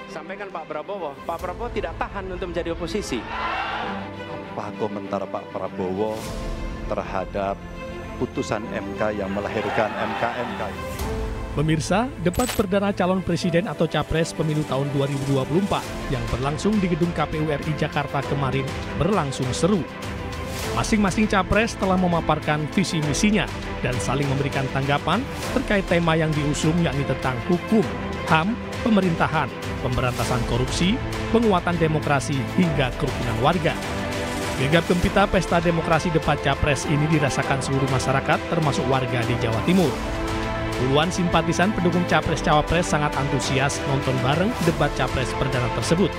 Sampaikan Pak Prabowo tidak tahan untuk menjadi oposisi. Apa komentar Pak Prabowo terhadap putusan MK yang melahirkan MK-MK? Pemirsa, debat perdana calon presiden atau capres pemilu tahun 2024 yang berlangsung di gedung KPU RI Jakarta kemarin berlangsung seru. Masing-masing capres telah memaparkan visi misinya dan saling memberikan tanggapan terkait tema yang diusung, yakni tentang hukum, HAM, pemerintahan, pemberantasan korupsi, penguatan demokrasi, hingga kerukunan warga. Gegap gempita pesta demokrasi debat capres ini dirasakan seluruh masyarakat termasuk warga di Jawa Timur. Puluhan simpatisan pendukung capres-cawapres sangat antusias nonton bareng debat capres perdana tersebut.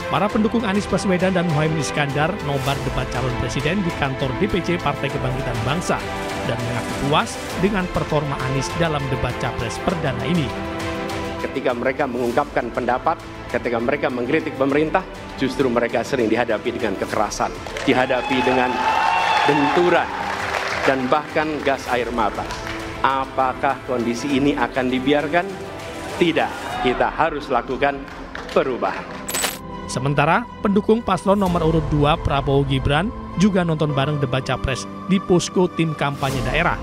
Para pendukung Anies Baswedan dan Muhaimin Iskandar nobar debat calon presiden di kantor DPC Partai Kebangkitan Bangsa dan mengaku puas dengan performa Anies dalam debat capres perdana ini. Ketika mereka mengungkapkan pendapat, ketika mereka mengkritik pemerintah, justru mereka sering dihadapi dengan kekerasan, dihadapi dengan benturan, dan bahkan gas air mata. Apakah kondisi ini akan dibiarkan? Tidak, kita harus lakukan perubahan. Sementara, pendukung paslon nomor urut 2 Prabowo Gibran juga nonton bareng debat capres di posko tim kampanye daerah.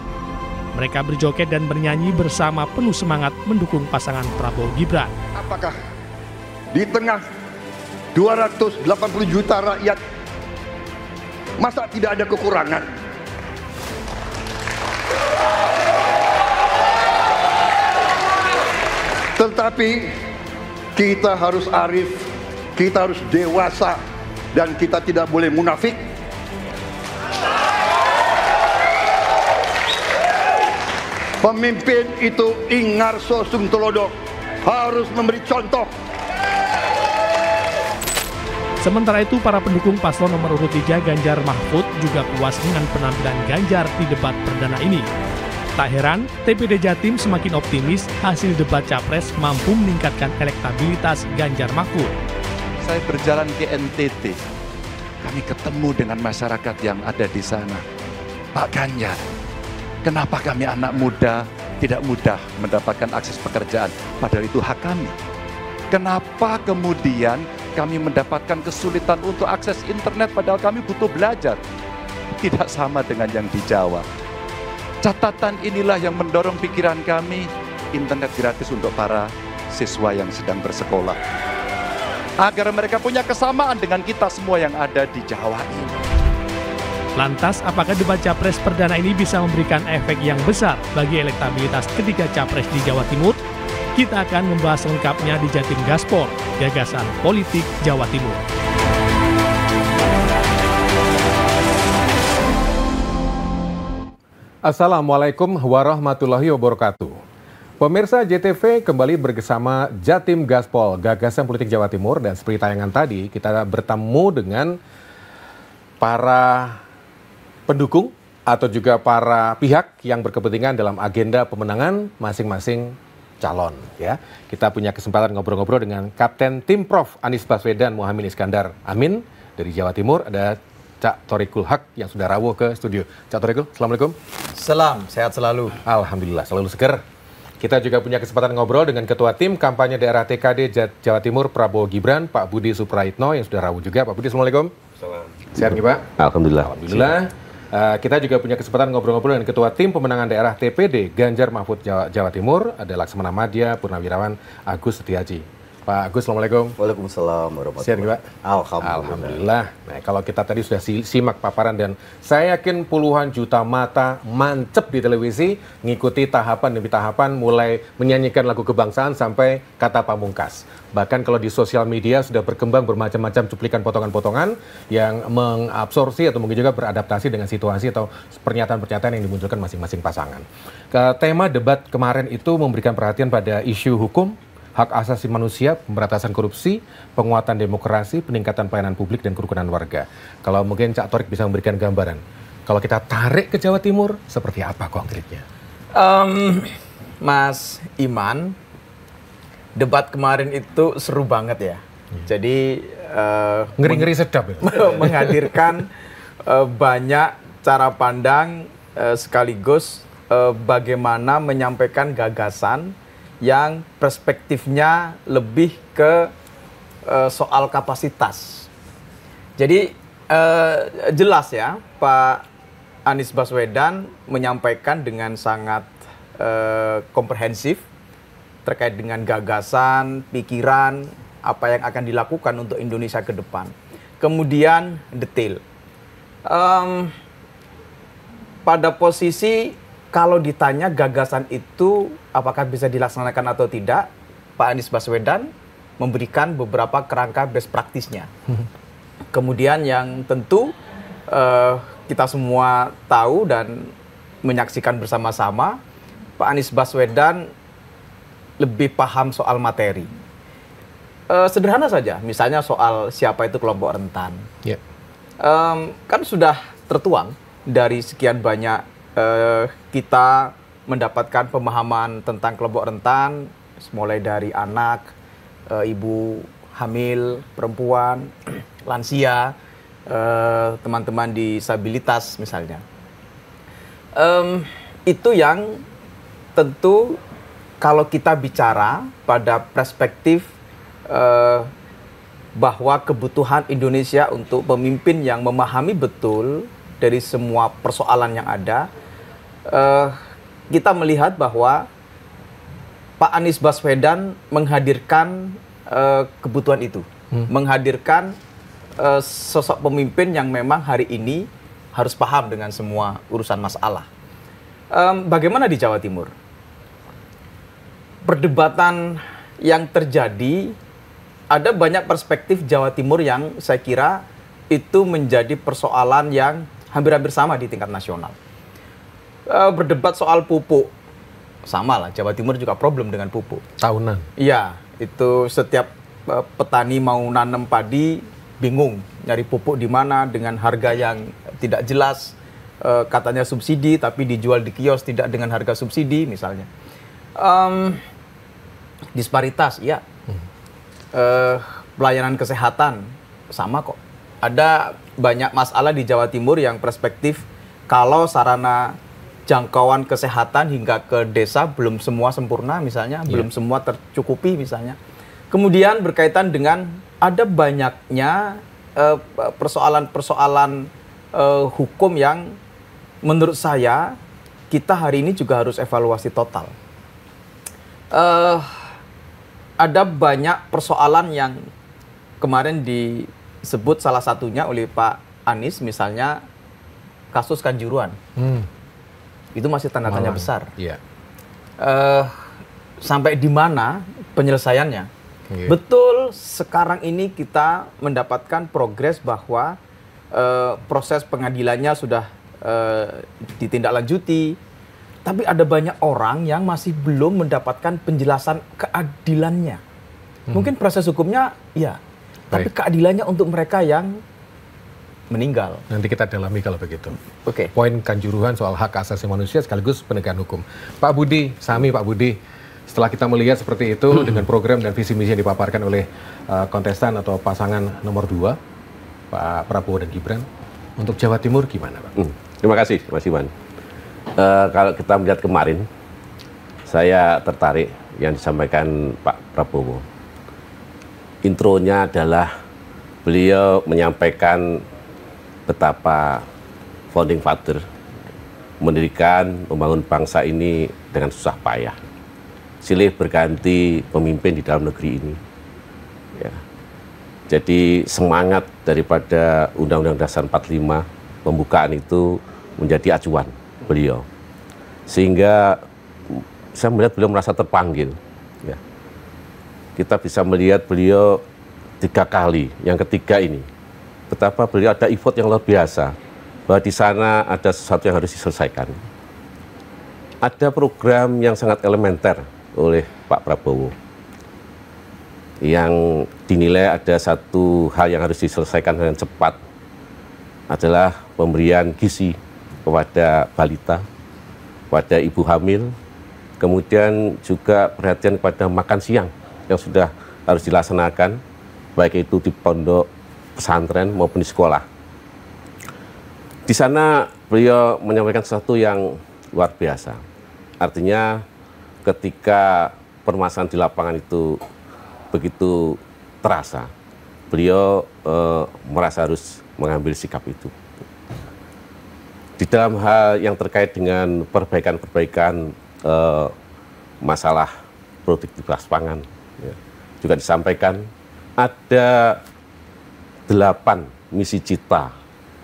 Mereka berjoget dan bernyanyi bersama penuh semangat mendukung pasangan Prabowo Gibran. Apakah di tengah 280 juta rakyat, masa tidak ada kekurangan? Tetapi kita harus arif, kita harus dewasa, dan kita tidak boleh munafik. Pemimpin itu ingar sosum telodo, harus memberi contoh. Sementara itu, para pendukung paslon nomor urut 3 Ganjar Mahfud juga puas dengan penampilan Ganjar di debat perdana ini. Tak heran, TPD Jatim semakin optimis hasil debat capres mampu meningkatkan elektabilitas Ganjar Mahfud. Saya berjalan ke NTT, kami ketemu dengan masyarakat yang ada di sana. Pak Ganjar, kenapa kami anak muda tidak mudah mendapatkan akses pekerjaan, padahal itu hak kami? Kenapa kemudian kami mendapatkan kesulitan untuk akses internet padahal kami butuh belajar? Tidak sama dengan yang di Jawa. Catatan inilah yang mendorong pikiran kami, internet gratis untuk para siswa yang sedang bersekolah. Agar mereka punya kesamaan dengan kita semua yang ada di Jawa ini. Lantas, apakah debat capres perdana ini bisa memberikan efek yang besar bagi elektabilitas ketiga capres di Jawa Timur? Kita akan membahas lengkapnya di Jatim Gaspol, Gagasan Politik Jawa Timur. Assalamualaikum warahmatullahi wabarakatuh. Pemirsa JTV kembali bersama Jatim Gaspol, Gagasan Politik Jawa Timur, dan seperti tayangan tadi kita bertemu dengan para pendukung atau juga para pihak yang berkepentingan dalam agenda pemenangan masing-masing calon. Ya, kita punya kesempatan ngobrol-ngobrol dengan Kapten Tim Prof Anies Baswedan Muhaimin Iskandar. Amin dari Jawa Timur. Ada Cak Thorikul Haq yang sudah rawuh ke studio. Cak Thorikul, Assalamualaikum. Salam, sehat selalu. Alhamdulillah, selalu seger. Kita juga punya kesempatan ngobrol dengan Ketua Tim Kampanye Daerah TKD Jawa Timur Prabowo Gibran, Pak Budi Supraitno yang sudah rawuh juga. Pak Budi, Assalamualaikum. Salam. Sehat nih Pak? Alhamdulillah. Alhamdulillah. Kita juga punya kesempatan ngobrol-ngobrol dengan Ketua Tim Pemenangan Daerah TPD Ganjar Mahfud Jawa Timur, ada Laksamana Madya, Purnawirawan Agus Setiaji. Pak Agus, Assalamualaikum. Waalaikumsalam warahmatullahi Sehat nih Pak? Alhamdulillah. Nah, kalau kita tadi sudah simak paparan dan saya yakin puluhan juta mata mancep di televisi ngikuti tahapan demi tahapan mulai menyanyikan lagu kebangsaan sampai kata pamungkas. Bahkan kalau di sosial media sudah berkembang bermacam-macam cuplikan potongan-potongan yang mengabsorpsi atau mungkin juga beradaptasi dengan situasi atau pernyataan-pernyataan yang dimunculkan masing-masing pasangan. Tema debat kemarin itu memberikan perhatian pada isu hukum, hak asasi manusia, pemberantasan korupsi, penguatan demokrasi, peningkatan pelayanan publik, dan kerukunan warga. Kalau mungkin Cak Thorik bisa memberikan gambaran, kalau kita tarik ke Jawa Timur, seperti apa konkretnya? Mas Iman, debat kemarin itu seru banget ya. Jadi ngeri-ngeri sedap ya? menghadirkan banyak cara pandang sekaligus bagaimana menyampaikan gagasan yang perspektifnya lebih ke soal kapasitas. Jadi jelas ya, Pak Anies Baswedan menyampaikan dengan sangat komprehensif terkait dengan gagasan, pikiran, apa yang akan dilakukan untuk Indonesia ke depan. Kemudian detail. Pada posisi kalau ditanya gagasan itu apakah bisa dilaksanakan atau tidak, Pak Anies Baswedan memberikan beberapa kerangka best practice-nya. Kemudian yang tentu kita semua tahu dan menyaksikan bersama-sama, Pak Anies Baswedan lebih paham soal materi. Sederhana saja, misalnya soal siapa itu kelompok rentan. Yeah. Kan sudah tertuang dari sekian banyak kita mendapatkan pemahaman tentang kelompok rentan, mulai dari anak, ibu hamil, perempuan, lansia, teman-teman disabilitas misalnya. Itu yang tentu kalau kita bicara pada perspektif bahwa kebutuhan Indonesia untuk pemimpin yang memahami betul dari semua persoalan yang ada, kita melihat bahwa Pak Anies Baswedan menghadirkan kebutuhan itu, menghadirkan sosok pemimpin yang memang hari ini harus paham dengan semua urusan masalah. Bagaimana di Jawa Timur? Perdebatan yang terjadi, ada banyak perspektif Jawa Timur yang saya kira itu menjadi persoalan yang hampir-hampir sama di tingkat nasional. Berdebat soal pupuk, sama lah, Jawa Timur juga problem dengan pupuk. Tahunan. Iya, itu setiap petani mau nanam padi, bingung nyari pupuk di mana dengan harga yang tidak jelas, katanya subsidi tapi dijual di kios tidak dengan harga subsidi misalnya. Disparitas, iya. Pelayanan kesehatan sama kok. Ada banyak masalah di Jawa Timur yang perspektif kalau sarana jangkauan kesehatan hingga ke desa belum semua sempurna misalnya, belum semua tercukupi misalnya. Kemudian berkaitan dengan ada banyaknya persoalan-persoalan hukum yang menurut saya kita hari ini juga harus evaluasi total. Ada banyak persoalan yang kemarin disebut salah satunya oleh Pak Anies, misalnya kasus Kanjuruhan. Itu masih tanda tanya besar. Iya. Sampai di mana penyelesaiannya? Okay. Betul, sekarang ini kita mendapatkan progres bahwa proses pengadilannya sudah ditindaklanjuti. Tapi ada banyak orang yang masih belum mendapatkan penjelasan keadilannya. Mungkin proses hukumnya, ya. Tapi keadilannya untuk mereka yang meninggal. Nanti kita dalami kalau begitu. Oke. Poin Kanjuruhan soal hak asasi manusia sekaligus penegakan hukum. Pak Budi, Pak Budi, setelah kita melihat seperti itu dengan program dan visi misi yang dipaparkan oleh kontestan atau pasangan nomor 2, Pak Prabowo dan Gibran, untuk Jawa Timur gimana, Pak? Terima kasih, Mas Iwan. Kalau kita melihat kemarin, saya tertarik yang disampaikan Pak Prabowo. Intronya adalah beliau menyampaikan betapa founding father mendirikan, membangun bangsa ini dengan susah payah. Silih berganti pemimpin di dalam negeri ini. Ya. Jadi semangat daripada Undang-Undang Dasar 45 pembukaan itu menjadi acuan beliau, sehingga saya melihat beliau merasa terpanggil. Ya. Kita bisa melihat beliau 3 kali, yang ketiga ini betapa beliau ada effort yang luar biasa, bahwa di sana ada sesuatu yang harus diselesaikan. Ada program yang sangat elementer oleh Pak Prabowo, yang dinilai ada satu hal yang harus diselesaikan dengan cepat, adalah pemberian gizi kepada balita, kepada ibu hamil, kemudian juga perhatian kepada makan siang yang sudah harus dilaksanakan, baik itu di pondok pesantren maupun di sekolah. Di sana beliau menyampaikan sesuatu yang luar biasa. Artinya ketika permasalahan di lapangan itu begitu terasa. Beliau merasa harus mengambil sikap itu. Di dalam hal yang terkait dengan perbaikan-perbaikan masalah produktivitas pangan, ya, juga disampaikan ada 8 misi cita,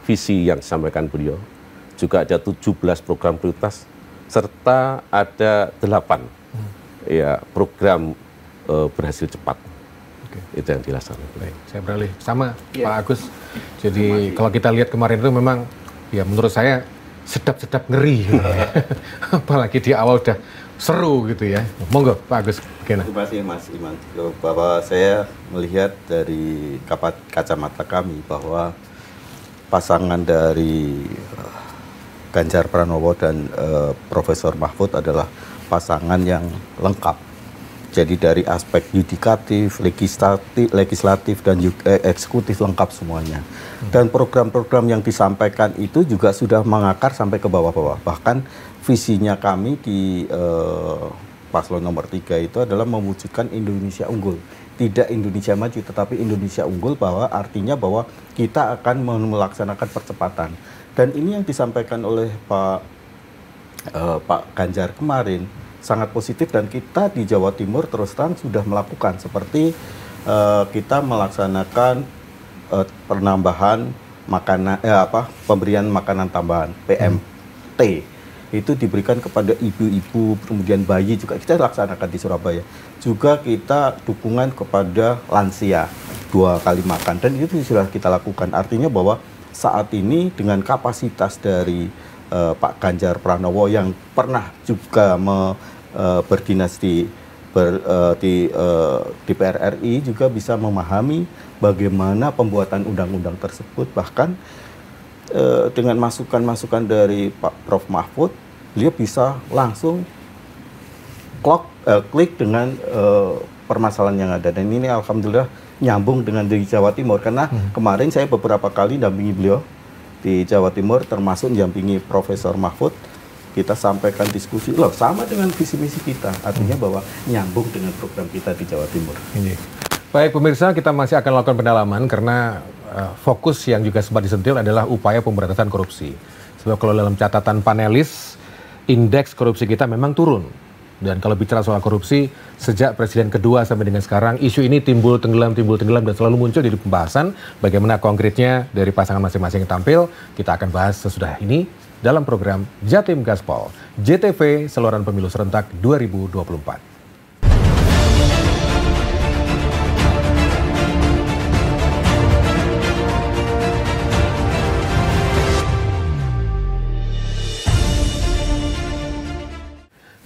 visi yang disampaikan beliau, juga ada 17 program prioritas, serta ada 8 ya, program berhasil cepat. Itu yang dilaksanakan. Baik, saya beralih sama Pak Agus. Jadi kalau kita lihat kemarin itu memang ya menurut saya sedap-sedap ngeri. Apalagi di awal udah seru gitu ya. Monggo Pak Agus. Terima kasih Mas Iman. Bahwa saya melihat dari kacamata kami bahwa pasangan dari Ganjar Pranowo dan Profesor Mahfud adalah pasangan yang lengkap. Jadi dari aspek yudikatif, legislatif dan eksekutif lengkap semuanya. Dan program-program yang disampaikan itu juga sudah mengakar sampai ke bawah-bawah. Bahkan visinya kami di paslon nomor 3 itu adalah mewujudkan Indonesia unggul. Tidak Indonesia maju, tetapi Indonesia unggul, bahwa artinya bahwa kita akan melaksanakan percepatan. Dan ini yang disampaikan oleh Pak Ganjar kemarin sangat positif, dan kita di Jawa Timur terus terang sudah melakukan seperti kita melaksanakan penambahan makanan pemberian makanan tambahan PMT itu diberikan kepada ibu-ibu, kemudian bayi juga kita laksanakan di Surabaya. Juga kita dukungan kepada lansia 2 kali makan, dan itu sudah kita lakukan. Artinya bahwa saat ini dengan kapasitas dari Pak Ganjar Pranowo yang pernah juga berdinas di DPR RI, juga bisa memahami bagaimana pembuatan undang-undang tersebut. Bahkan dengan masukan-masukan dari Pak Prof Mahfud, beliau bisa langsung klik dengan permasalahan yang ada. Dan ini alhamdulillah nyambung dengan di Jawa Timur, karena kemarin saya beberapa kali dampingi beliau di Jawa Timur, termasuk mendampingi Profesor Mahfud. Kita sampaikan diskusi, loh sama dengan visi misi kita, artinya bahwa nyambung dengan program kita di Jawa Timur. Baik pemirsa, kita masih akan lakukan pendalaman karena fokus yang juga sempat disentil adalah upaya pemberantasan korupsi. Sebab kalau dalam catatan panelis, indeks korupsi kita memang turun. Dan kalau bicara soal korupsi, sejak presiden kedua sampai dengan sekarang, isu ini timbul tenggelam, dan selalu muncul di pembahasan. Bagaimana konkretnya dari pasangan masing-masing yang tampil, kita akan bahas sesudah ini dalam program Jatim Gaspol, JTV Saluran Pemilu Serentak 2024.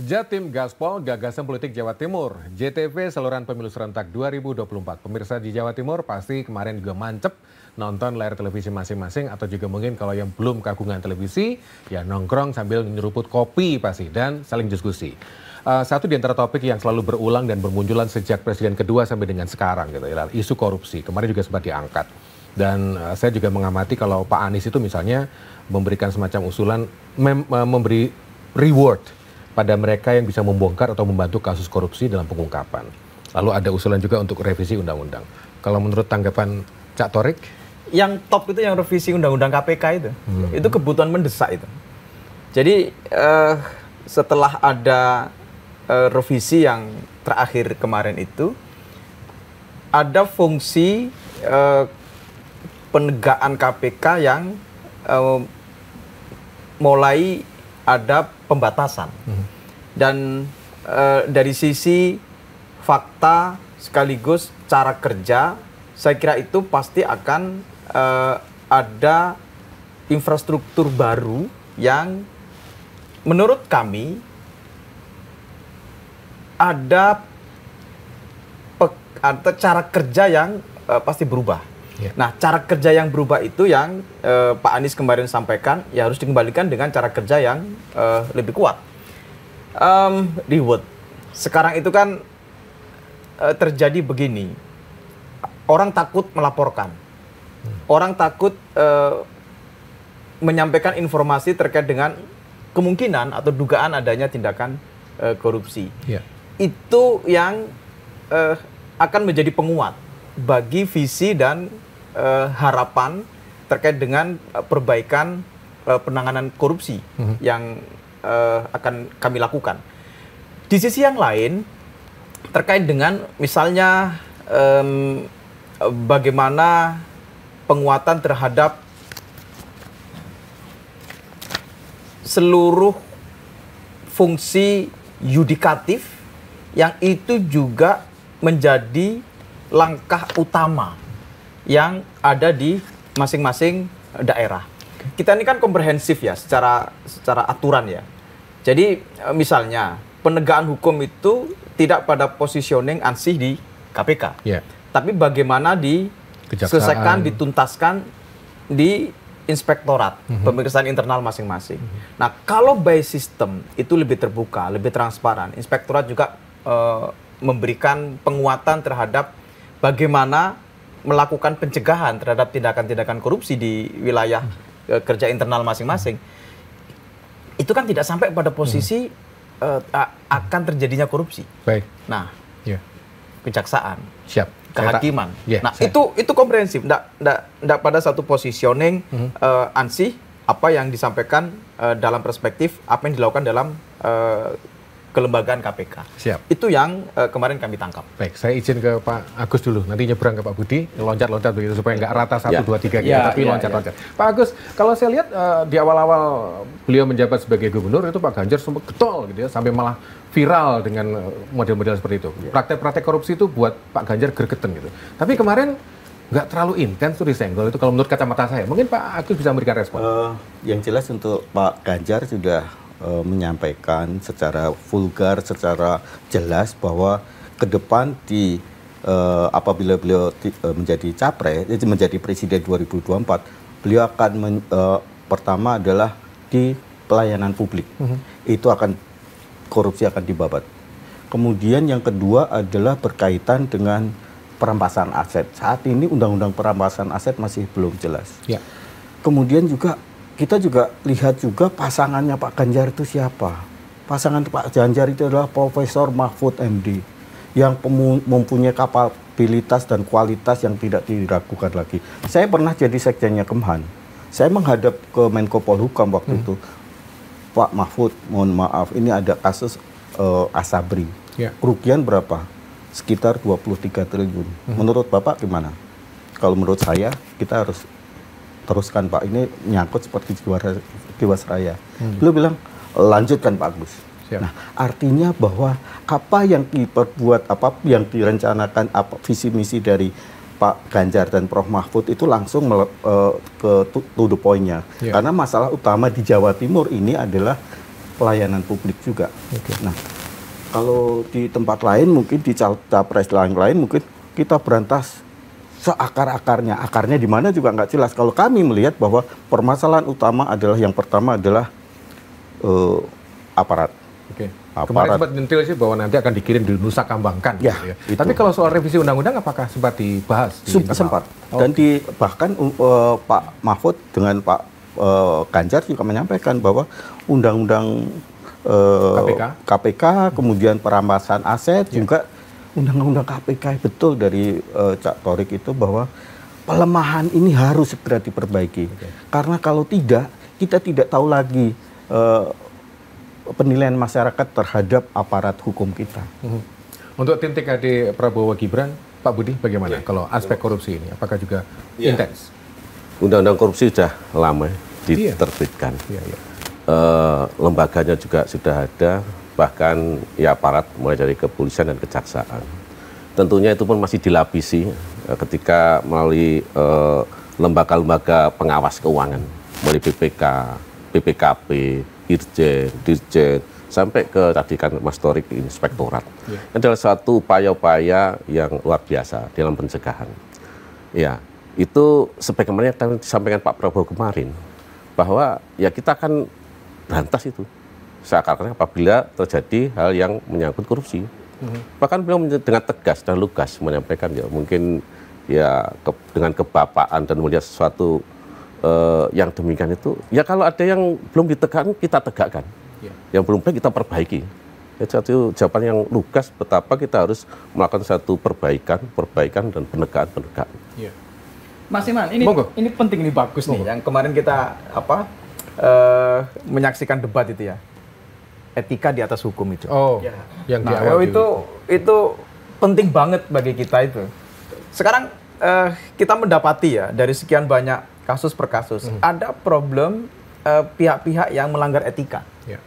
Jatim Gaspol, Gagasan Politik Jawa Timur, JTV Saluran Pemilu Serentak 2024. Pemirsa di Jawa Timur pasti kemarin juga mancep nonton layar televisi masing-masing, atau juga mungkin kalau yang belum kagungan televisi, ya nongkrong sambil nyeruput kopi pasti, dan saling diskusi. Satu di antara topik yang selalu berulang dan bermunculan sejak presiden kedua sampai dengan sekarang gitu ya, isu korupsi. Kemarin juga sempat diangkat. Dan saya juga mengamati kalau Pak Anies itu misalnya memberikan semacam usulan memberi reward pada mereka yang bisa membongkar atau membantu kasus korupsi dalam pengungkapan. Lalu ada usulan juga untuk revisi undang-undang. Kalau menurut tanggapan Cak Torik? Yang top itu yang revisi undang-undang KPK itu. Itu kebutuhan mendesak itu. Jadi setelah ada revisi yang terakhir kemarin itu, ada fungsi penegakan KPK yang mulai ada pembatasan. Dan dari sisi fakta sekaligus cara kerja, saya kira itu pasti akan ada infrastruktur baru yang menurut kami ada cara kerja yang pasti berubah. Nah, cara kerja yang berubah itu yang Pak Anies kemarin sampaikan, ya harus dikembalikan dengan cara kerja yang lebih kuat. Reward. Sekarang itu kan terjadi begini, orang takut melaporkan, orang takut menyampaikan informasi terkait dengan kemungkinan atau dugaan adanya tindakan korupsi. Itu yang akan menjadi penguat. bagi visi dan harapan terkait dengan perbaikan penanganan korupsi yang akan kami lakukan. Di sisi yang lain, terkait dengan misalnya bagaimana penguatan terhadap seluruh fungsi yudikatif yang itu juga menjadi langkah utama yang ada di masing-masing daerah. Kita ini kan komprehensif ya secara aturan ya. Jadi misalnya penegakan hukum itu tidak pada positioning ansih di KPK. Tapi bagaimana diselesaikan, dituntaskan di inspektorat, pemeriksaan internal masing-masing. Nah, kalau by system itu lebih terbuka, lebih transparan, inspektorat juga memberikan penguatan terhadap bagaimana melakukan pencegahan terhadap tindakan-tindakan korupsi di wilayah kerja internal masing-masing. Itu kan tidak sampai pada posisi akan terjadinya korupsi. Baik. Nah, kejaksaan. Siap. Kehakiman. Nah, itu komprehensif. Nggak pada satu positioning ansih apa yang disampaikan dalam perspektif apa yang dilakukan dalam kelembagaan KPK. Siap. Itu yang kemarin kami tangkap. Baik, saya izin ke Pak Agus dulu. Nanti nyebrang ke Pak Budi, loncat-loncat begitu supaya nggak rata 1, 2, 3 gitu, tapi loncat-loncat. Pak Agus, kalau saya lihat di awal-awal beliau menjabat sebagai gubernur itu Pak Ganjar sempat getol gitu ya, sampai malah viral dengan model-model seperti itu. Praktek-praktek korupsi itu buat Pak Ganjar gregeten gitu. Tapi kemarin nggak terlalu intens tuh disenggol itu kalau menurut kacamata saya. Mungkin Pak Agus bisa memberikan respon. Yang jelas untuk Pak Ganjar sudah menyampaikan secara vulgar, secara jelas bahwa ke depan apabila beliau menjadi capres, menjadi presiden 2024, beliau akan pertama adalah di pelayanan publik. Itu akan korupsi akan dibabat. Kemudian yang kedua adalah berkaitan dengan perampasan aset. Saat ini undang-undang perampasan aset masih belum jelas. Kemudian juga kita juga lihat juga pasangannya Pak Ganjar itu siapa. Pasangan Pak Ganjar itu adalah Profesor Mahfud MD yang mempunyai kapabilitas dan kualitas yang tidak diragukan lagi. Saya pernah jadi sekjennya Kemhan. Saya menghadap ke Menko Polhukam waktu itu. Pak Mahfud, mohon maaf, ini ada kasus Asabri. Kerugian berapa? Sekitar 23 triliun. Menurut Bapak gimana? Kalau menurut saya, kita harus teruskan Pak, ini nyangkut seperti Jiwasraya. Beliau bilang lanjutkan Pak Agus. Nah, artinya bahwa apa yang diperbuat, apa yang direncanakan, apa visi misi dari Pak Ganjar dan Prof Mahfud itu langsung ke to the point-nya. Karena masalah utama di Jawa Timur ini adalah pelayanan publik juga. Nah, kalau di tempat lain mungkin di capres lain mungkin kita berantas seakar-akarnya, akarnya di mana juga nggak jelas. Kalau kami melihat bahwa permasalahan utama adalah yang pertama adalah aparat. Kemarin sempat nyentil sih bahwa nanti akan dikirim di Nusa Kambangan. Tapi kalau soal revisi undang-undang apakah sempat dibahas? Sempat. Dan bahkan Pak Mahfud dengan Pak Ganjar juga menyampaikan bahwa undang-undang KPK, kemudian perampasan aset juga undang-undang KPK betul dari Cak Torik itu bahwa pelemahan ini harus segera diperbaiki. Karena kalau tidak, kita tidak tahu lagi penilaian masyarakat terhadap aparat hukum kita. Untuk tim TKD Prabowo Gibran, Pak Budi bagaimana kalau aspek korupsi ini? Apakah juga intens? Undang-undang korupsi sudah lama diterbitkan. Lembaganya juga sudah ada. Bahkan ya aparat mulai dari kepolisian dan kejaksaan. Tentunya itu pun masih dilapisi ketika melalui lembaga-lembaga pengawas keuangan, mulai BPK, BPKP, Dirjen, sampai ke tadi kan Mas Torik Inspektorat. Adalah suatu upaya-upaya yang luar biasa dalam pencegahan. Ya, itu sebagaimana yang disampaikan Pak Prabowo kemarin, bahwa ya kita akan berantas itu. Seakan-akan apabila terjadi hal yang menyangkut korupsi. Bahkan beliau dengan tegas dan lugas menyampaikan ya mungkin ya dengan kebapaan dan melihat sesuatu yang demikian itu ya kalau ada yang belum ditegakkan kita tegakkan. Yang belum baik kita perbaiki. Itu satu jawaban yang lugas betapa kita harus melakukan satu perbaikan dan penegakan. Iya. Mas Iman, ini penting, ini bagus nih. Yang kemarin kita menyaksikan debat itu ya, etika di atas hukum itu. Oh, ya. Yang di awal itu penting banget bagi kita itu. Sekarang kita mendapati ya dari sekian banyak kasus per kasus ada problem pihak-pihak yang melanggar etika. Ya.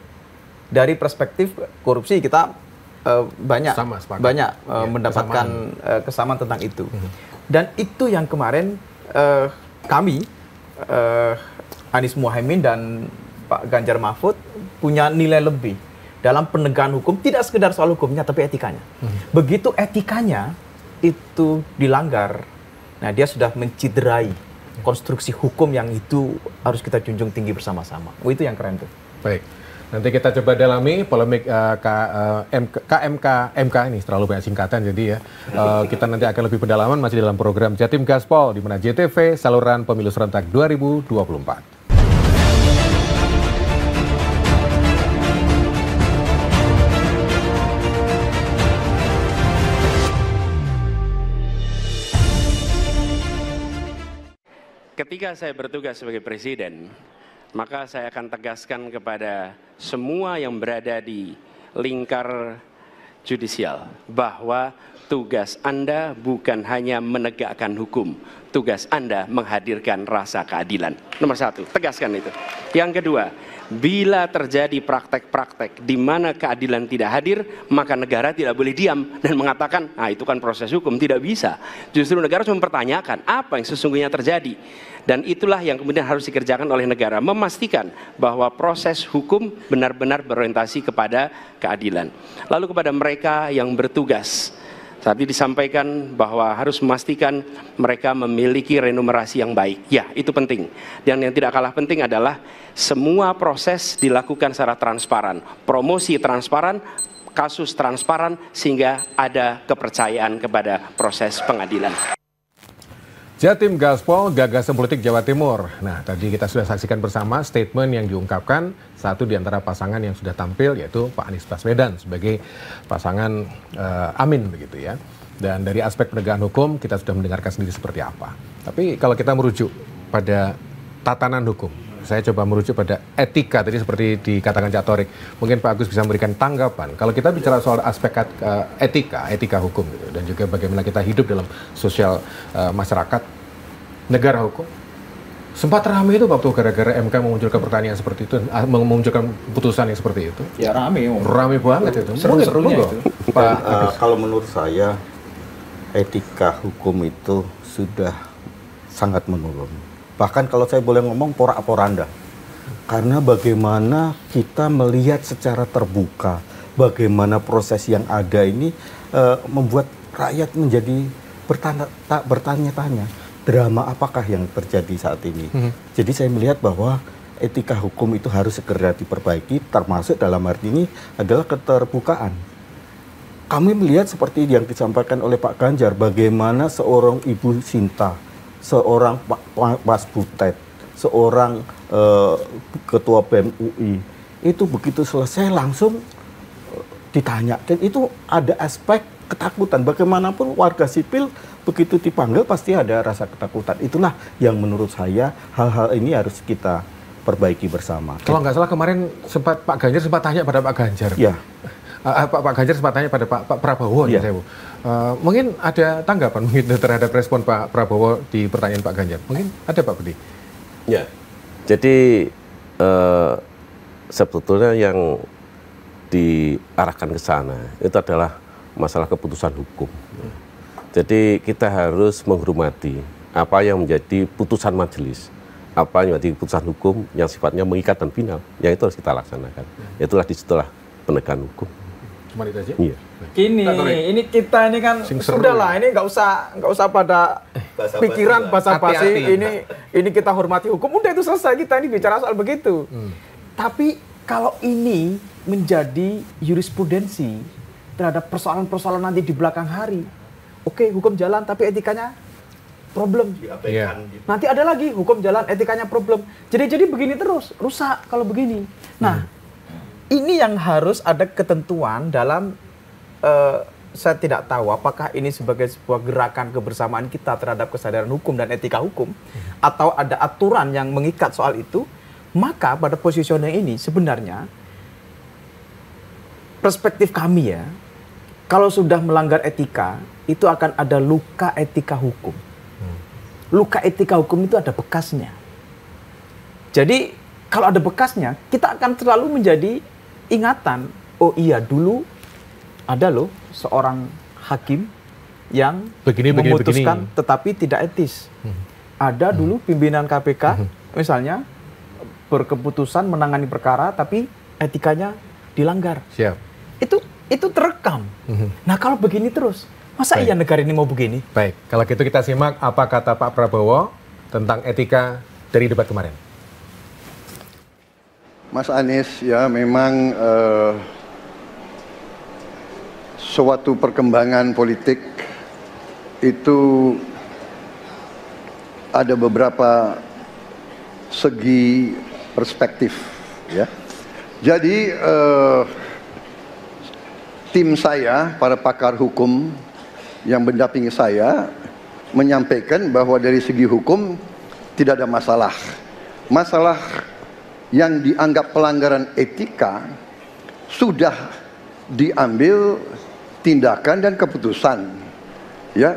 Dari perspektif korupsi kita banyak mendapatkan kesamaan tentang itu. Dan itu yang kemarin kami Anies Muhaimin dan Pak Ganjar Mahfud punya nilai lebih dalam penegakan hukum, tidak sekedar soal hukumnya tapi etikanya. Begitu etikanya itu dilanggar, nah dia sudah menciderai konstruksi hukum yang itu harus kita junjung tinggi bersama-sama. Itu yang keren tuh. Baik. Nanti kita coba dalami polemik MK ini terlalu banyak singkatan, jadi ya kita nanti akan lebih pendalaman masih dalam program Jatim Gaspol di mana JTV saluran pemilu serentak 2024. Ketika saya bertugas sebagai presiden, maka saya akan tegaskan kepada semua yang berada di lingkar judisial bahwa tugas Anda bukan hanya menegakkan hukum, tugas Anda menghadirkan rasa keadilan. Nomor satu, tegaskan itu. Yang kedua, bila terjadi praktek-praktek di mana keadilan tidak hadir, maka negara tidak boleh diam dan mengatakan, itu kan proses hukum. Tidak bisa. Justru negara harus mempertanyakan apa yang sesungguhnya terjadi. Dan itulah yang kemudian harus dikerjakan oleh negara, memastikan bahwa proses hukum benar-benar berorientasi kepada keadilan. Lalu kepada mereka yang bertugas, tadi disampaikan bahwa harus memastikan mereka memiliki remunerasi yang baik. Ya, itu penting. Dan yang tidak kalah penting adalah semua proses dilakukan secara transparan. Promosi transparan, kasus transparan, sehingga ada kepercayaan kepada proses pengadilan. Jatim Gaspol, gagasan politik Jawa Timur. Nah, tadi kita sudah saksikan bersama statement yang diungkapkan satu di antara pasangan yang sudah tampil, yaitu Pak Anies Baswedan sebagai pasangan Amin begitu ya. Dan dari aspek penegakan hukum kita sudah mendengarkan sendiri seperti apa. Tapi kalau kita merujuk pada tatanan hukum, saya coba merujuk pada etika tadi seperti dikatakan Cak Torik. Mungkin Pak Agus bisa memberikan tanggapan. Kalau kita bicara soal aspek etika hukum gitu, dan juga bagaimana kita hidup dalam sosial masyarakat, negara hukum, sempat ramai itu waktu gara-gara MK memunculkan pertanyaan seperti itu, memunculkan putusan yang seperti itu. Ya ramai banget itu. Seru-serunya itu. Pak Agus. Kalau menurut saya etika hukum itu sudah sangat menurun. Bahkan kalau saya boleh ngomong porak-poranda. Karena bagaimana kita melihat secara terbuka, bagaimana proses yang ada ini membuat rakyat menjadi bertanya-tanya, drama apakah yang terjadi saat ini. Jadi saya melihat bahwa etika hukum itu harus segera diperbaiki, termasuk dalam arti ini adalah keterbukaan. Kami melihat seperti yang disampaikan oleh Pak Ganjar, bagaimana seorang Ibu Sinta, seorang Mas Butet, seorang Ketua BEM UI, itu begitu selesai langsung ditanya. Dan itu ada aspek ketakutan. Bagaimanapun warga sipil begitu dipanggil pasti ada rasa ketakutan. Itulah yang menurut saya hal-hal ini harus kita perbaiki bersama. Kalau nggak salah kemarin Pak Ganjar sempat tanya pada Pak Ganjar. Ya. Pak Ganjar sempat tanya pada Pak Prabowo ya. Mungkin ada tanggapan mungkin terhadap respon Pak Prabowo di pertanyaan Pak Ganjar. Mungkin ada Pak Budi? Ya, jadi sebetulnya yang diarahkan ke sana itu adalah masalah keputusan hukum. Jadi kita harus menghormati apa yang menjadi putusan majelis, apa yang menjadi putusan hukum yang sifatnya mengikat dan final, yang itu harus kita laksanakan. Itulah disitulah penegakan hukum. Cuma itu aja? Iya. Ini kita ini kan sudahlah, ini nggak usah pada pikiran basa-basi. Ini kita hormati hukum, udah itu selesai, kita ini bicara soal begitu. Tapi kalau ini menjadi jurisprudensi terhadap persoalan-persoalan nanti di belakang hari, oke, hukum jalan tapi etikanya problem. Nanti ada lagi hukum jalan etikanya problem. Jadi begini terus, rusak kalau begini. Nah, ini yang harus ada ketentuan dalam, saya tidak tahu apakah ini sebagai sebuah gerakan kebersamaan kita terhadap kesadaran hukum dan etika hukum, atau ada aturan yang mengikat soal itu. Maka pada positioning ini sebenarnya perspektif kami ya, kalau sudah melanggar etika, itu akan ada luka etika hukum. Luka etika hukum itu ada bekasnya. Jadi kalau ada bekasnya, kita akan selalu menjadi ingatan. Oh iya, dulu ada loh seorang hakim yang memutuskan tetapi tidak etis. Ada dulu pimpinan KPK misalnya berkeputusan menangani perkara tapi etikanya dilanggar. Siap. Itu terekam. Nah kalau begini terus, masa iya negara ini mau begini? Baik, kalau gitu kita simak apa kata Pak Prabowo tentang etika dari debat kemarin. Mas Anies, ya memang suatu perkembangan politik itu ada beberapa segi perspektif, ya. Jadi tim saya, para pakar hukum yang mendampingi saya menyampaikan bahwa dari segi hukum tidak ada masalah. Masalah yang dianggap pelanggaran etika sudah diambil tindakan dan keputusan, ya,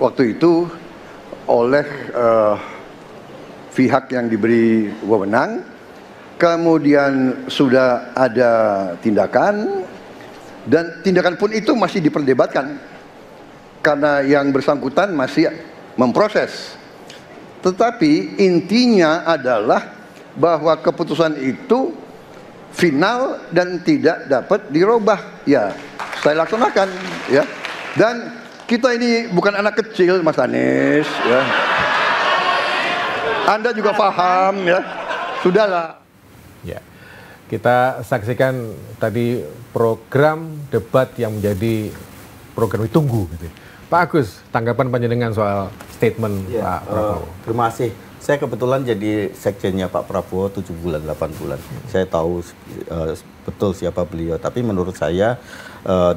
waktu itu oleh pihak yang diberi wewenang, kemudian sudah ada tindakan, dan tindakan pun itu masih diperdebatkan karena yang bersangkutan masih memproses. Tetapi intinya adalah bahwa keputusan itu final dan tidak dapat dirubah. Ya, saya laksanakan, ya. Dan kita ini bukan anak kecil, Mas Anies, ya. Anda juga paham, ya. Sudahlah. Ya. Kita saksikan tadi program debat yang menjadi program ditunggu gitu. Pak Agus, tanggapan panjenengan soal statement Pak Prabowo. Terima kasih. Saya kebetulan jadi sekjennya Pak Prabowo 7 bulan, 8 bulan. Saya tahu betul siapa beliau. Tapi menurut saya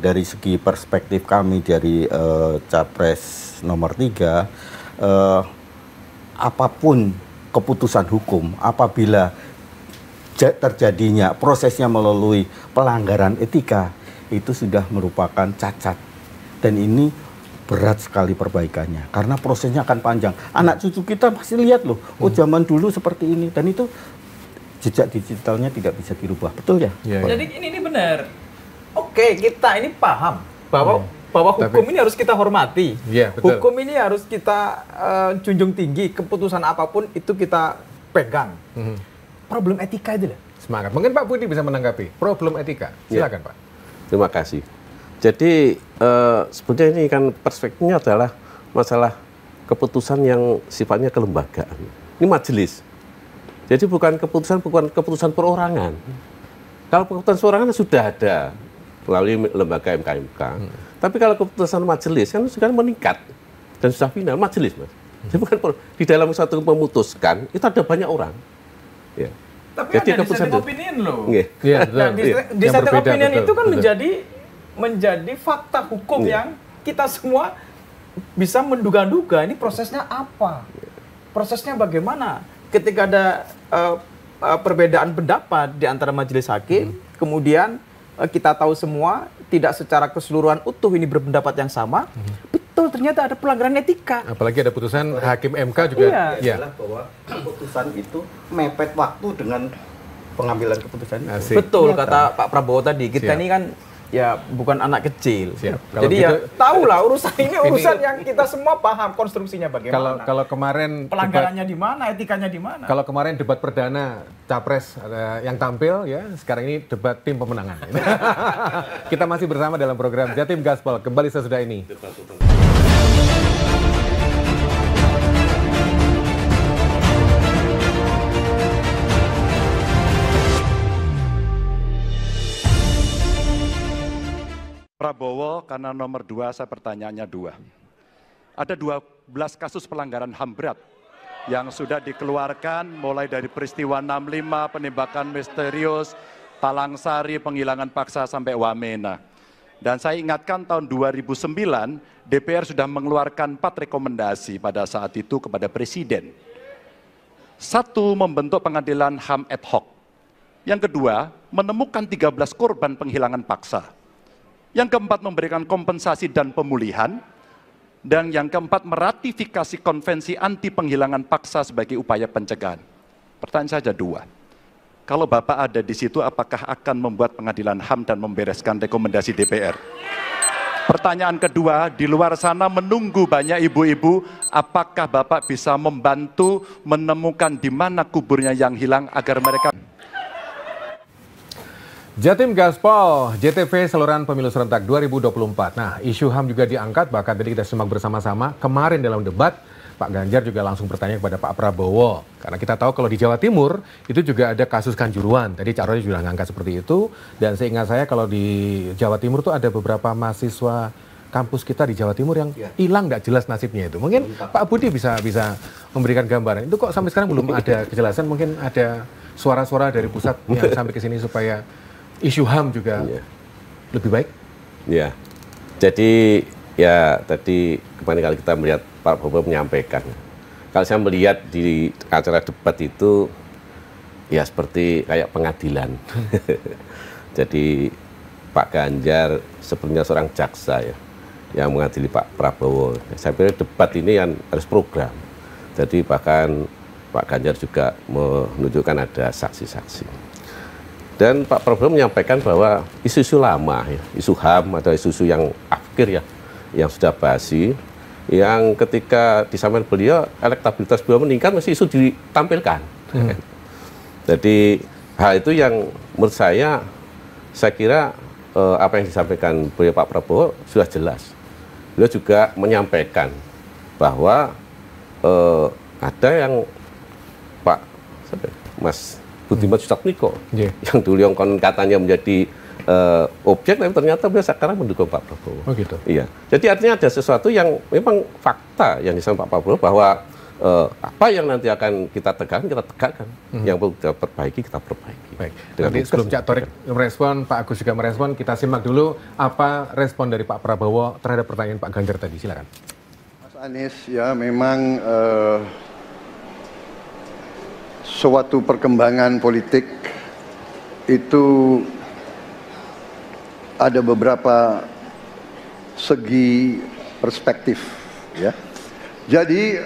dari segi perspektif kami dari Capres nomor 3, apapun keputusan hukum, apabila terjadinya prosesnya melalui pelanggaran etika, itu sudah merupakan cacat. Dan ini berat sekali perbaikannya karena prosesnya akan panjang. Anak cucu kita masih lihat loh, oh zaman dulu seperti ini, dan itu jejak digitalnya tidak bisa dirubah, betul ya? Jadi ini benar. Oke, kita ini paham bahwa hukum ini harus kita hormati. Ya, betul. Hukum ini harus kita junjung tinggi. Keputusan apapun itu kita pegang. Problem etika itu lah. Semangat. Mungkin Pak Budi bisa menanggapi problem etika. Silakan, Pak. Terima kasih. Jadi sebenarnya ini kan perspektifnya adalah masalah keputusan yang sifatnya kelembagaan. Ini majelis. Jadi bukan keputusan perorangan. Kalau keputusan perorangan sudah ada melalui lembaga MK. Tapi kalau keputusan majelis kan sudah meningkat dan sudah final majelis, Mas. Jadi bukan di dalam satu memutuskan itu ada banyak orang. Ya. Tapi jadi ada dissenting opinion loh. Yeah. Nah, dissenting opinion itu kan menjadi fakta hukum yang kita semua bisa menduga-duga ini prosesnya apa, prosesnya bagaimana. Ketika ada perbedaan pendapat di antara majelis hakim, kemudian kita tahu semua tidak secara keseluruhan utuh ini berpendapat yang sama, betul ternyata ada pelanggaran etika. Apalagi ada putusan hakim MK juga. Adalah bahwa keputusan itu mepet waktu dengan pengambilan keputusan itu. Betul kata Pak Prabowo tadi, kita ini kan ya bukan anak kecil. Jadi gitu, ya tahulah urusan ini urusan yang kita semua paham konstruksinya bagaimana. Kalau kemarin pelanggarannya di mana, etikanya di mana. Kalau kemarin debat perdana capres yang tampil ya, sekarang ini debat tim pemenangan. Kita masih bersama dalam program Jatim Gaspol. Kembali sesudah ini. Prabowo, karena nomor 2 saya pertanyaannya 2. Ada 12 kasus pelanggaran HAM berat yang sudah dikeluarkan mulai dari peristiwa 65, penembakan misterius, Talangsari penghilangan paksa sampai Wamena. Dan saya ingatkan tahun 2009 DPR sudah mengeluarkan 4 rekomendasi pada saat itu kepada Presiden. 1, membentuk pengadilan HAM ad hoc. Yang kedua, menemukan 13 korban penghilangan paksa. Yang keempat, memberikan kompensasi dan pemulihan. Dan yang keempat, meratifikasi konvensi anti penghilangan paksa sebagai upaya pencegahan. Pertanyaan saja 2. Kalau Bapak ada di situ, apakah akan membuat pengadilan HAM dan membereskan rekomendasi DPR? Pertanyaan kedua, di luar sana menunggu banyak ibu-ibu, apakah Bapak bisa membantu menemukan di mana kuburnya yang hilang agar mereka... Jatim Gaspol, JTV Saluran Pemilu Serentak 2024. Nah, isu HAM juga diangkat, bahkan tadi kita simak bersama-sama. Kemarin dalam debat, Pak Ganjar juga langsung bertanya kepada Pak Prabowo. Karena kita tahu kalau di Jawa Timur, itu juga ada kasus Kanjuruhan. Tadi Cak Roy juga ngangkat seperti itu. Dan seingat saya kalau di Jawa Timur tuh ada beberapa mahasiswa kampus kita di Jawa Timur yang hilang nggak jelas nasibnya itu. Mungkin Pak Budi bisa memberikan gambaran. Itu kok sampai sekarang belum ada kejelasan, mungkin ada suara-suara dari pusat yang sampai ke sini supaya isu HAM juga lebih baik? Ya, jadi ya tadi kemarin kali kita melihat Pak Prabowo menyampaikan. Kalau saya melihat di acara debat itu ya seperti kayak pengadilan. Jadi Pak Ganjar sebenarnya seorang jaksa ya yang mengadili Pak Prabowo. Saya pikir debat ini yang harus program. Jadi bahkan Pak Ganjar juga menunjukkan ada saksi-saksi. Dan Pak Prabowo menyampaikan bahwa isu-isu lama, ya, isu HAM atau isu-isu yang akhir ya, yang sudah basi, yang ketika disampaikan beliau, elektabilitas beliau meningkat, masih isu ditampilkan. Jadi hal itu yang menurut saya kira apa yang disampaikan beliau Pak Prabowo sudah jelas. Beliau juga menyampaikan bahwa ada yang Pak Mas Budiman Sujatmiko yang dulu yang katanya menjadi objek, tapi ternyata beliau sekarang mendukung Pak Prabowo. Oh gitu. Iya. Jadi artinya ada sesuatu yang memang fakta yang disampaikan Pak Prabowo bahwa apa yang nanti akan kita tegakkan, yang perlu kita perbaiki, kita perbaiki. Baik. Nanti sebelum Cak Torik merespon, Pak Agus juga merespon, kita simak dulu apa respon dari Pak Prabowo terhadap pertanyaan Pak Ganjar tadi. Silakan. Mas Anies, ya memang suatu perkembangan politik itu ada beberapa segi perspektif, ya. Jadi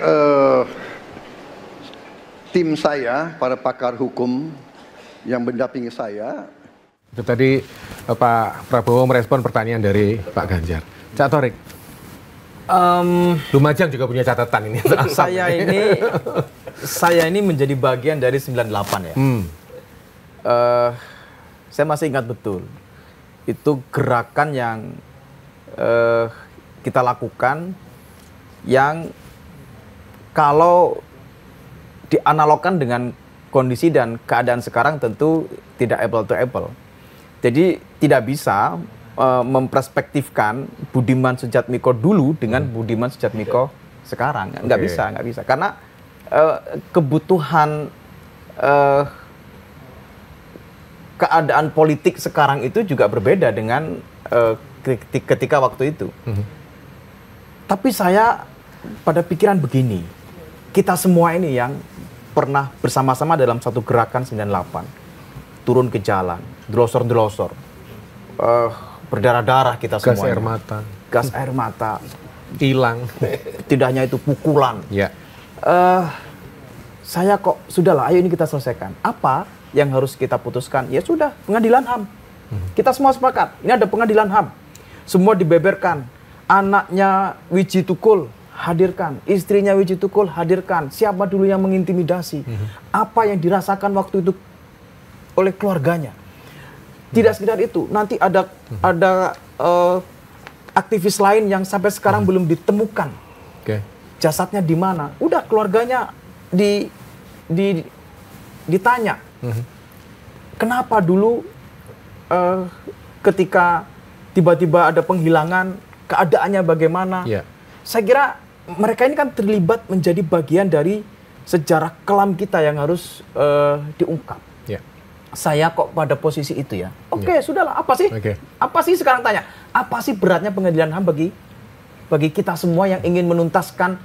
tim saya, para pakar hukum yang mendampingi saya. Itu tadi Pak Prabowo merespon pertanyaan dari Pak Ganjar. Cak Torik, Lumajang juga punya catatan ini. Saya ini menjadi bagian dari 98 ya. Saya masih ingat betul. Itu gerakan yang kita lakukan yang kalau dianalogkan dengan kondisi dan keadaan sekarang tentu tidak apple to apple. Jadi tidak bisa memperspektifkan Budiman Sujatmiko dulu dengan Budiman Sujatmiko sekarang. Nggak bisa. Karena kebutuhan keadaan politik sekarang itu juga berbeda dengan ketika waktu itu. Tapi saya pada pikiran begini, kita semua ini yang pernah bersama-sama dalam satu gerakan 98, turun ke jalan, delosor-delosor, berdarah-darah kita semua. Gas air mata. Hilang. Tidak hanya itu, pukulan. Ya. Saya kok, sudahlah, ayo ini kita selesaikan. Apa yang harus kita putuskan? Ya sudah, pengadilan HAM. Kita semua sepakat, ini ada pengadilan HAM. Semua dibeberkan. Anaknya Wiji Tukul, hadirkan. Istrinya Wiji Tukul, hadirkan. Siapa dulu yang mengintimidasi? Apa yang dirasakan waktu itu oleh keluarganya? Tidak sekedar itu, nanti ada aktivis lain yang sampai sekarang belum ditemukan. Jasadnya di mana? Udah keluarganya ditanya. Kenapa dulu ketika tiba-tiba ada penghilangan, keadaannya bagaimana? Saya kira mereka ini kan terlibat menjadi bagian dari sejarah kelam kita yang harus diungkap. saya kok pada posisi itu ya. Oke, sudahlah. Apa sih? Apa sih sekarang tanya? Apa sih beratnya pengadilan HAM bagi kita semua yang ingin menuntaskan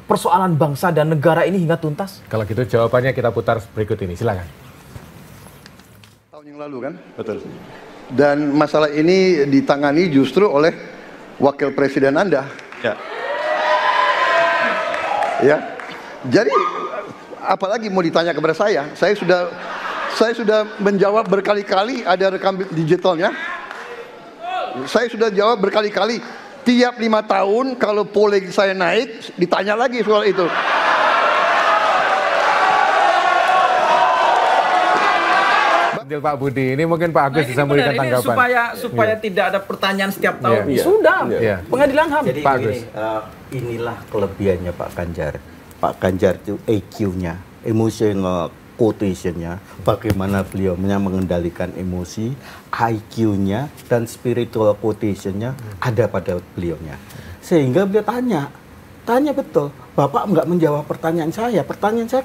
persoalan bangsa dan negara ini hingga tuntas? Kalau gitu jawabannya kita putar berikut ini. Silakan. Tahun yang lalu kan? Betul. Dan masalah ini ditangani justru oleh wakil presiden Anda. Ya. Ya. Jadi apalagi mau ditanya kepada saya? Saya sudah menjawab berkali-kali, ada rekam digitalnya. Saya sudah jawab berkali-kali. Tiap 5 tahun kalau polling saya naik, ditanya lagi soal itu. Pak Budi, ini mungkin Pak Agus bisa memberikan tanggapan. Supaya tidak ada pertanyaan setiap tahun. Sudah, pengadilan HAM. Jadi Pak Agus. Inilah kelebihannya Pak Ganjar. Pak Ganjar itu EQ-nya, emotional quotation-nya, bagaimana beliau mengendalikan emosi, IQ-nya, dan spiritual quotation-nya ada pada beliaunya. Sehingga beliau tanya betul, Bapak nggak menjawab pertanyaan saya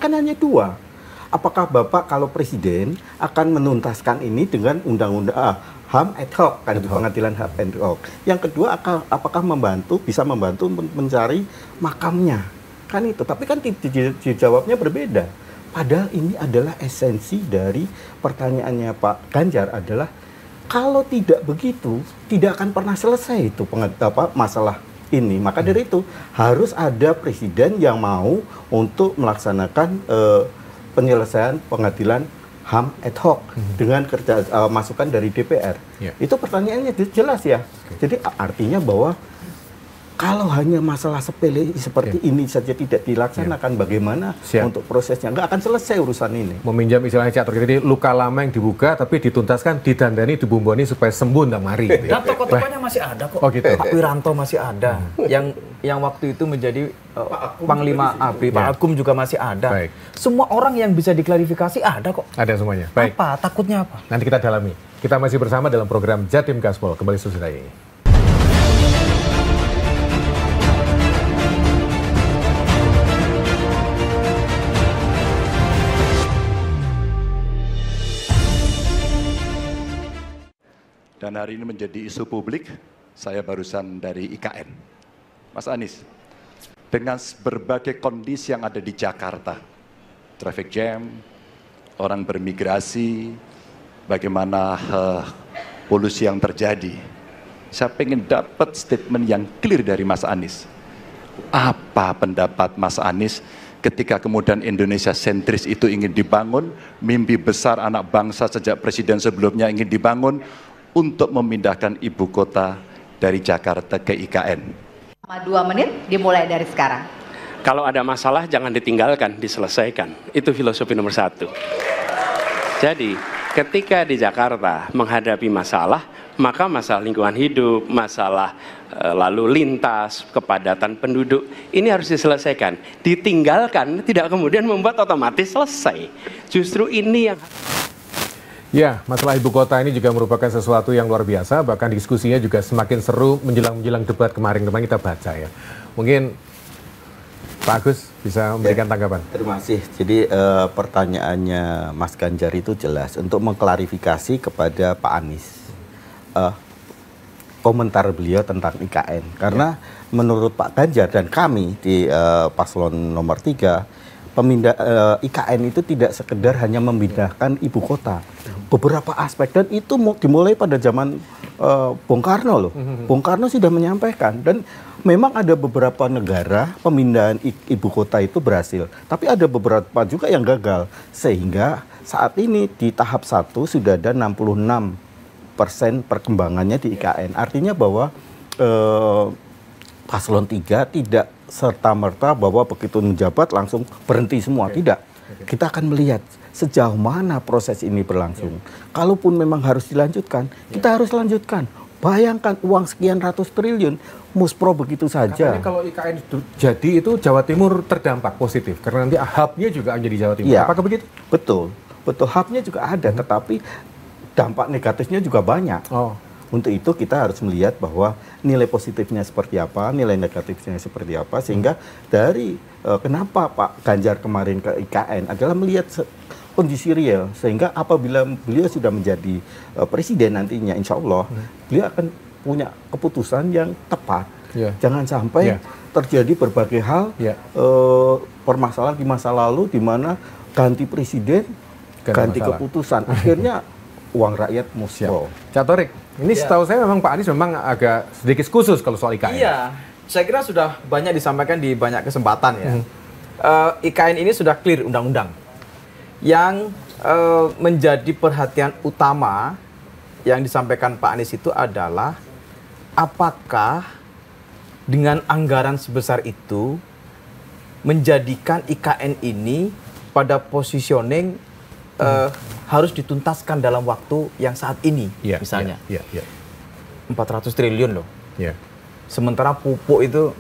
kan hanya 2. Apakah Bapak kalau Presiden akan menuntaskan ini dengan undang-undang HAM ad hoc, kan di pengadilan HAM ad hoc. Yang kedua, apakah bisa membantu mencari makamnya, kan itu. Tapi kan dijawabnya berbeda. Padahal ini adalah esensi dari pertanyaannya Pak Ganjar adalah kalau tidak begitu tidak akan pernah selesai itu masalah ini. Maka dari itu harus ada presiden yang mau untuk melaksanakan penyelesaian pengadilan HAM ad hoc dengan masukan dari DPR. Itu pertanyaannya jelas ya. Jadi artinya bahwa kalau hanya masalah sepele seperti ini saja tidak dilaksanakan, bagaimana untuk prosesnya? Nggak akan selesai urusan ini. Meminjam istilahnya Cak Tur, jadi luka lama yang dibuka tapi dituntaskan, didandani, dibumboni supaya sembuh nggak mari. Gitu. Dan tokoh-tokohnya masih ada kok. Gitu. Pak Wiranto masih ada. Yang waktu itu menjadi Panglima ABRI, Pak Agung juga masih ada. Baik. Semua orang yang bisa diklarifikasi ada kok. Ada semuanya. Baik. Apa? Takutnya apa? Nanti kita dalami. Kita masih bersama dalam program Jatim Gaspol. Kembali sesudah ini. Dan hari ini menjadi isu publik, saya barusan dari IKN. Mas Anies, dengan berbagai kondisi yang ada di Jakarta, traffic jam, orang bermigrasi, bagaimana polusi yang terjadi, saya pengen dapat statement yang clear dari Mas Anies. Apa pendapat Mas Anies ketika kemudian Indonesia sentris itu ingin dibangun, mimpi besar anak bangsa sejak presiden sebelumnya ingin dibangun, untuk memindahkan ibu kota dari Jakarta ke IKN. 2 menit dimulai dari sekarang. Kalau ada masalah jangan ditinggalkan, diselesaikan. Itu filosofi nomor 1. Jadi ketika di Jakarta menghadapi masalah, maka masalah lingkungan hidup, masalah lalu lintas, kepadatan penduduk, ini harus diselesaikan. Ditinggalkan tidak kemudian membuat otomatis selesai. Justru ini yang... Ya, masalah ibu kota ini juga merupakan sesuatu yang luar biasa, bahkan diskusinya juga semakin seru menjelang debat kemarin kita baca ya. Mungkin Pak Agus bisa memberikan tanggapan. Terima kasih. Jadi pertanyaannya Mas Ganjar itu jelas untuk mengklarifikasi kepada Pak Anies komentar beliau tentang IKN. Karena menurut Pak Ganjar dan kami di paslon nomor 3, IKN itu tidak sekedar hanya memindahkan ibu kota. Beberapa aspek, dan itu dimulai pada zaman Bung Karno loh. Bung Karno sudah menyampaikan, dan memang ada beberapa negara pemindahan ibu kota itu berhasil. Tapi ada beberapa juga yang gagal. Sehingga saat ini di tahap 1 sudah ada 66% perkembangannya di IKN. Artinya bahwa paslon 3 tidak serta-merta bahwa begitu menjabat langsung berhenti semua. Tidak. Kita akan melihat sejauh mana proses ini berlangsung. Kalaupun memang harus dilanjutkan, kita harus lanjutkan. Bayangkan uang sekian ratus triliun, muspro begitu saja. Katanya kalau IKN jadi itu Jawa Timur terdampak positif, karena nanti hub-nya juga menjadi Jawa Timur. Ya, apakah begitu? Betul. Hub-nya juga ada, tetapi dampak negatifnya juga banyak. Untuk itu kita harus melihat bahwa nilai positifnya seperti apa, nilai negatifnya seperti apa, sehingga dari kenapa Pak Ganjar kemarin ke IKN adalah melihat kondisi real, sehingga apabila beliau sudah menjadi presiden nantinya, insya Allah beliau akan punya keputusan yang tepat. Jangan sampai terjadi berbagai hal, permasalahan di masa lalu di mana ganti presiden, ganti keputusan, akhirnya uang rakyat musnah. Catorik, ini setahu saya memang Pak Anies memang agak sedikit khusus kalau soal IKN. Iya, saya kira sudah banyak disampaikan di banyak kesempatan ya. IKN ini sudah clear undang-undang. Yang menjadi perhatian utama yang disampaikan Pak Anies itu adalah apakah dengan anggaran sebesar itu menjadikan IKN ini pada positioning harus dituntaskan dalam waktu yang saat ini, misalnya. 400 triliun loh. Sementara pupuk itu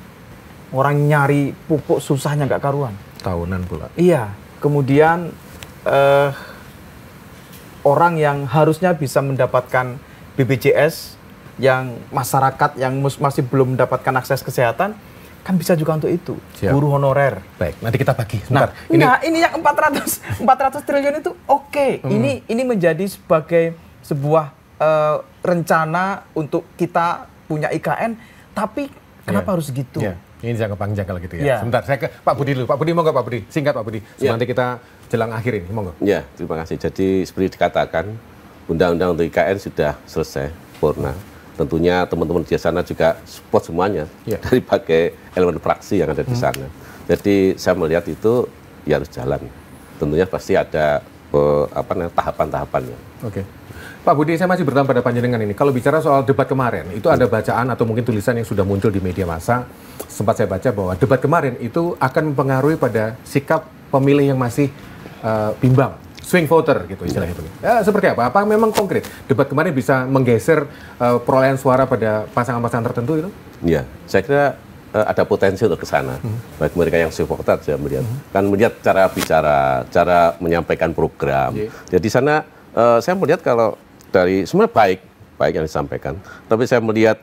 orang nyari pupuk susahnya nggak karuan. Tahunan pula. Iya, kemudian orang yang harusnya bisa mendapatkan BPJS, yang masyarakat yang masih belum mendapatkan akses kesehatan, kan bisa juga untuk itu. Guru honorer. Baik, nanti kita bagi. Nah, ini yang 400 triliun itu oke. Ini menjadi sebagai sebuah rencana untuk kita punya IKN, tapi kenapa harus gitu? Ini jangka panjang kalau gitu ya. Sebentar, saya ke Pak Budi dulu. Pak Budi, monggo Pak Budi. Singkat Pak Budi. Nanti kita jelang akhir ini, monggo. Ya, terima kasih. Jadi seperti dikatakan, undang-undang untuk IKN sudah selesai, sempurna. Tentunya teman-teman di sana juga support semuanya dari berbagai elemen fraksi yang ada di sana. Jadi saya melihat itu ya harus jalan. Tentunya pasti ada tahapan-tahapannya. Oke. Pak Budi, saya masih bertahan pada panjenengan ini. Kalau bicara soal debat kemarin, itu ada bacaan atau mungkin tulisan yang sudah muncul di media massa. Sempat saya baca bahwa debat kemarin itu akan mempengaruhi pada sikap pemilih yang masih bimbang, swing voter gitu istilahnya. Seperti apa? Apa memang konkret debat kemarin bisa menggeser perolehan suara pada pasangan-pasangan tertentu itu? Iya, saya kira ada potensi untuk ke sana. Bagi mereka yang swing voter, saya melihat kan melihat cara bicara, cara menyampaikan program. Jadi di sana saya melihat kalau dari sebenarnya baik yang disampaikan, tapi saya melihat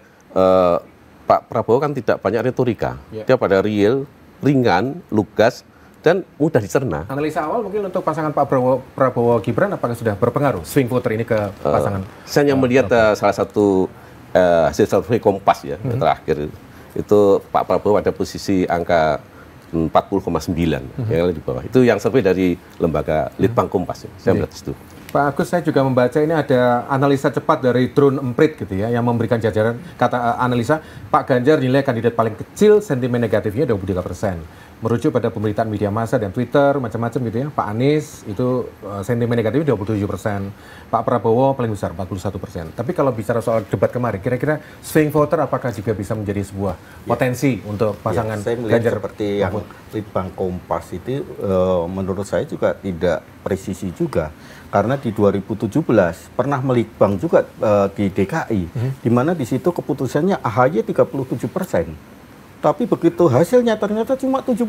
Pak Prabowo kan tidak banyak retorika, dia pada real, ringan, lugas, dan mudah dicerna. Analisa awal mungkin untuk pasangan Pak Prabowo Gibran apakah sudah berpengaruh swing voter ini ke pasangan? Saya hanya melihat salah satu hasil survei Kompas ya terakhir itu Pak Prabowo pada posisi angka 40,9 yang di bawah. Itu yang survei dari lembaga Litbang Kompas ya. Saya melihat itu. Pak Agus, saya juga membaca ini ada analisa cepat dari Drone Emprit gitu ya, yang memberikan jajaran kata analisa Pak Ganjar nilai kandidat paling kecil, sentimen negatifnya 23%. Merujuk pada pemberitaan media massa dan Twitter macam-macam gitu ya. Pak Anies itu sentimen negatifnya 27%, Pak Prabowo paling besar 41%. Tapi kalau bicara soal debat kemarin, kira-kira swing voter apakah juga bisa menjadi sebuah potensi untuk pasangan saya melihat Ganjar? Seperti yang Litbang Kompas itu menurut saya juga tidak presisi juga. Karena di 2017 pernah melitbang juga di DKI, di mana di situ keputusannya AHY 37%. Tapi begitu hasilnya ternyata cuma 17%.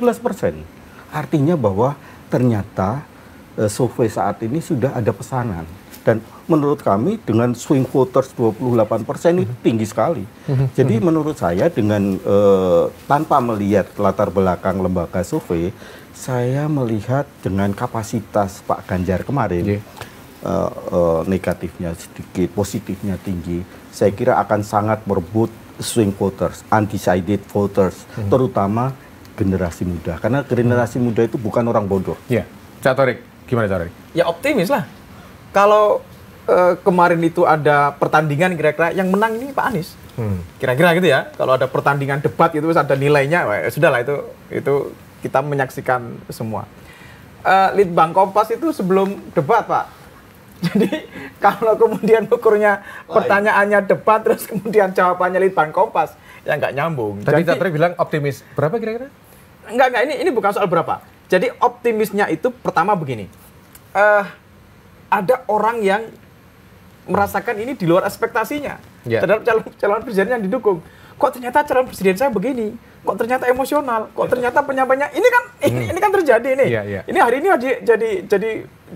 Artinya bahwa ternyata survei saat ini sudah ada pesanan. Dan menurut kami dengan swing voters 28% itu tinggi sekali. Jadi menurut saya dengan tanpa melihat latar belakang lembaga survei, saya melihat dengan kapasitas Pak Ganjar kemarin, negatifnya sedikit, positifnya tinggi. Saya kira akan sangat merebut swing voters, undecided voters, terutama generasi muda. Karena generasi muda itu bukan orang bodoh. Ya, Catorik, gimana Catorik? Ya optimis lah. Kalau kemarin itu ada pertandingan kira-kira yang menang ini Pak Anies. Kira-kira gitu ya. Kalau ada pertandingan debat itu ada nilainya, sudahlah itu kita menyaksikan semua. Litbang Kompas itu sebelum debat, Pak. Jadi kalau kemudian ukurnya pertanyaannya debat, terus kemudian jawabannya Litbang Kompas, ya nggak nyambung. Tadi Catorik bilang optimis. Berapa kira-kira? Enggak, ini bukan soal berapa. Jadi optimisnya itu pertama begini. Ada orang yang merasakan ini di luar ekspektasinya terhadap calon presiden yang didukung. Kok ternyata calon presiden saya begini? Kok ternyata emosional? Kok ternyata penyampaiannya ini kan terjadi nih. Ini hari ini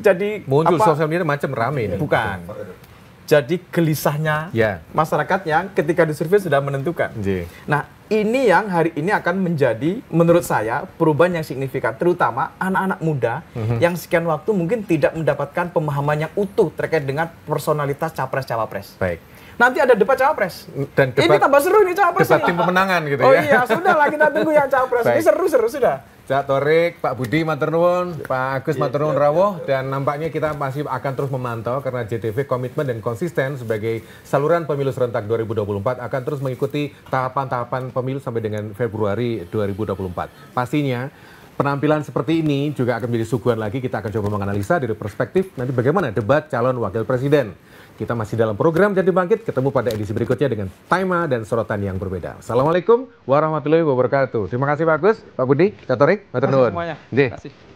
jadi muncul apa? Sosial media macam rame ini. Bukan. Jadi gelisahnya masyarakat yang ketika disurvei sudah menentukan. Nah, ini yang hari ini akan menjadi menurut saya perubahan yang signifikan, terutama anak-anak muda yang sekian waktu mungkin tidak mendapatkan pemahaman yang utuh terkait dengan personalitas capres-cawapres. Baik. Nanti ada debat cawapres. Dan ini tambah seru nih cawapres. Debat tim pemenangan gitu ya. Oh ya. iya, sudahlah kita tunggu yang cawapres. Ini seru-seru sudah. Cak Torik, Pak Budi matur nuwun, Pak Agus matur nuwun rawuh, dan nampaknya kita masih akan terus memantau karena JTV komitmen dan konsisten sebagai saluran pemilu serentak 2024 akan terus mengikuti tahapan-tahapan pemilu sampai dengan Februari 2024. Pastinya penampilan seperti ini juga akan menjadi suguhan lagi. Kita akan coba menganalisa dari perspektif nanti bagaimana debat calon wakil presiden. Kita masih dalam program Jadi Bangkit, ketemu pada edisi berikutnya dengan tema dan sorotan yang berbeda. Assalamualaikum warahmatullahi wabarakatuh. Terima kasih Pak Agus, Pak Budi, Cak Torik, matur nuwun. Semuanya. Terima kasih.